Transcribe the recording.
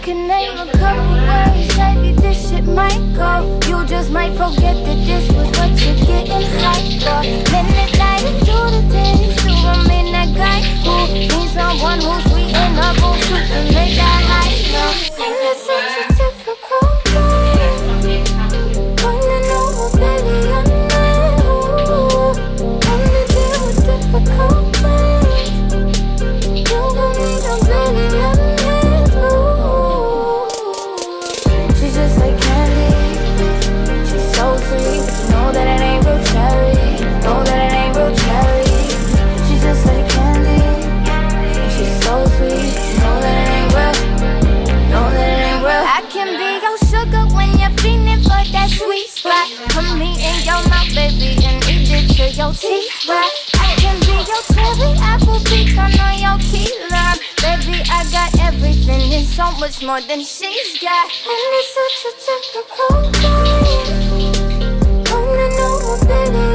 can name a couple ways, maybe this shit might go. You just might forget that this was what you're getting hyped for. Minute night into the day, still I'm in that guy who needs someone who's sweet and up on shoot to make that hype now. And it's such a typical day, running over baby, I'm not wanna deal with difficult things. You gon' need a baby, I'm not through. She's just like candy, she's so sweet. Know that it ain't real cherry, know that it ain't real cherry. She's just like candy, and she's so sweet. Know that it ain't real, know that it ain't real. I can be your sugar when you're feeling for that sweet spot. Put me in your mouth, baby, and eat it till your teeth rot. I can be your cherry, apple, pecan, or your key lime. Baby, I got everything and so much more than she's got. And it's such a typical day, running over, baby.